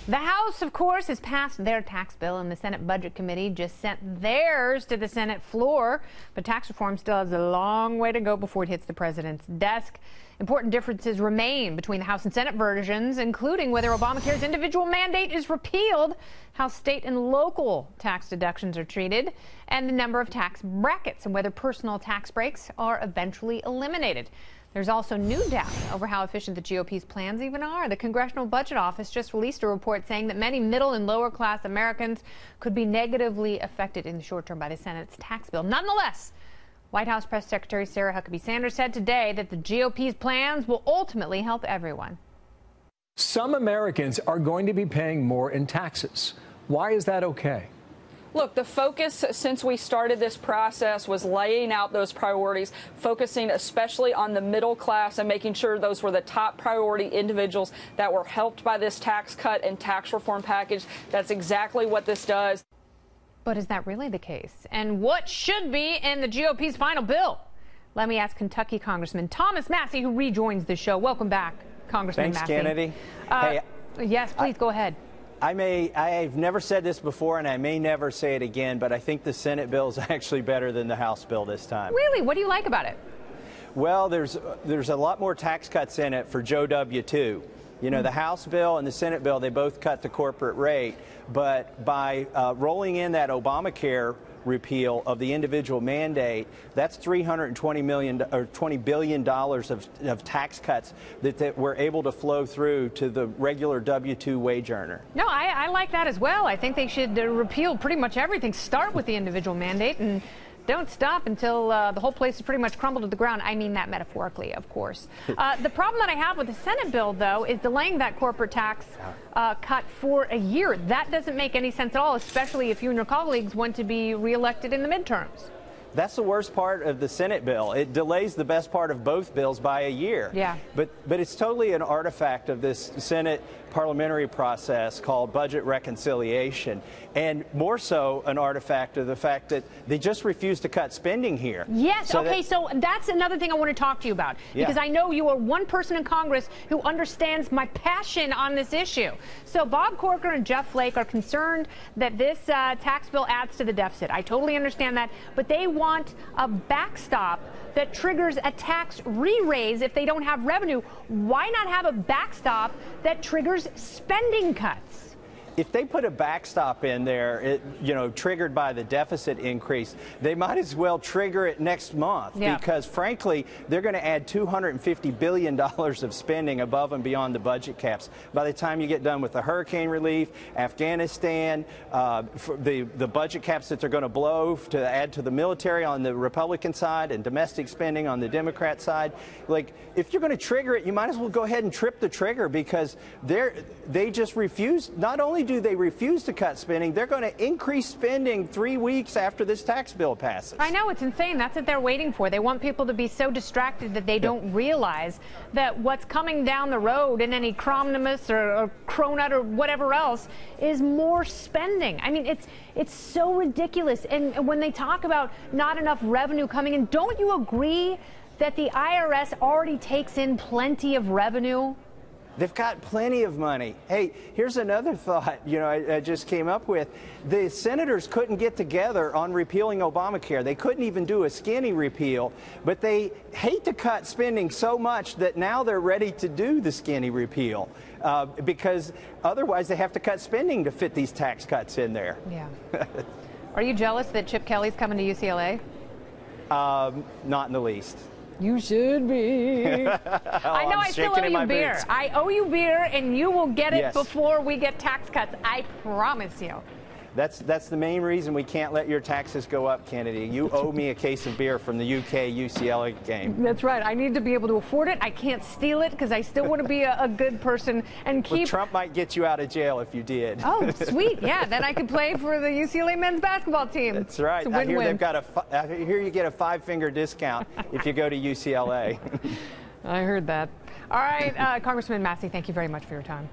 The House, of course, has passed their tax bill, and the Senate Budget Committee just sent theirs to the Senate floor. But tax reform still has a long way to go before it hits the president's desk. Important differences remain between the House and Senate versions, including whether Obamacare's individual mandate is repealed, how state and local tax deductions are treated, and the number of tax brackets, and whether personal tax breaks are eventually eliminated. There's also new doubt over how efficient the GOP's plans even are. The Congressional Budget Office just released a report saying that many middle and lower class Americans could be negatively affected in the short term by the Senate's tax bill. Nonetheless, White House Press Secretary Sarah Huckabee Sanders said today that the GOP's plans will ultimately help everyone. Some Americans are going to be paying more in taxes. Why is that okay? Look, the focus since we started this process was laying out those priorities, focusing especially on the middle class and making sure those were the top priority individuals that were helped by this tax cut and tax reform package. That's exactly what this does. But is that really the case? And what should be in the GOP's final bill? Let me ask Kentucky Congressman Thomas Massie, who rejoins the show. Welcome back, Congressman Massie. Thanks, Kennedy. Yes, please go ahead. I've never said this before, and I may never say it again, but I think the Senate bill is actually better than the House bill this time. Really? What do you like about it? Well, there's a lot more tax cuts in it for Joe W. too. You know, the House bill and the Senate bill, they both cut the corporate rate, but by rolling in that Obamacare repeal of the individual mandate, that's $20 billion of tax cuts that were able to flow through to the regular W-2 wage earner. No, I like that as well. I think they should repeal pretty much everything. Start with the individual mandate and don't stop until the whole place is pretty much crumbled to the ground. I mean that metaphorically, of course. The problem that I have with the Senate bill, though, is delaying that corporate tax cut for a year. That doesn't make any sense at all, especially if you and your colleagues want to be reelected in the midterms. That's the worst part of the Senate bill. It delays the best part of both bills by a year. Yeah. But it's totally an artifact of this Senate parliamentary process called budget reconciliation, and more so an artifact of the fact that they just refuse to cut spending here. Yes. So that's another thing I want to talk to you about, because I know you are one person in Congress who understands my passion on this issue. So Bob Corker and Jeff Flake are concerned that this tax bill adds to the deficit. I totally understand that, but they want a backstop that triggers a tax re-raise if they don't have revenue. Why not have a backstop that triggers spending cuts? If they put a backstop in there, triggered by the deficit increase, they might as well trigger it next month, because, frankly, they're going to add $250 billion of spending above and beyond the budget caps. By the time you get done with the hurricane relief, Afghanistan, the budget caps that they're going to blow to add to the military on the Republican side and domestic spending on the Democrat side, like, if you're going to trigger it, you might as well go ahead and trip the trigger, because they just refuse. Not only do they refuse to cut spending, they're going to increase spending 3 weeks after this tax bill passes. I know, it's insane. That's what they're waiting for. They want people to be so distracted that they don't realize that what's coming down the road in any Cromnimus or Cronut or whatever else is more spending. I mean, it's so ridiculous. And when they talk about not enough revenue coming in, don't you agree that the IRS already takes in plenty of revenue? They've got plenty of money. Hey, here's another thought, I just came up with. The senators couldn't get together on repealing Obamacare. They couldn't even do a skinny repeal, but they hate to cut spending so much that now they're ready to do the skinny repeal, because otherwise they have to cut spending to fit these tax cuts in there. Yeah. Are you jealous that Chip Kelly's coming to UCLA? Not in the least. You should be. I know I still owe you beer. I owe you beer, and you will get it before we get tax cuts. I promise you. That's the main reason we can't let your taxes go up, Kennedy. You owe me a case of beer from the UK UCLA game. That's right. I need to be able to afford it. I can't steal it because I still want to be a good person and keep. Well, Trump might get you out of jail if you did. Oh, sweet. Yeah, then I could play for the UCLA men's basketball team. That's right. I hear they've got I hear you get a 5-finger discount if you go to UCLA. I heard that. All right, Congressman Massie, thank you very much for your time.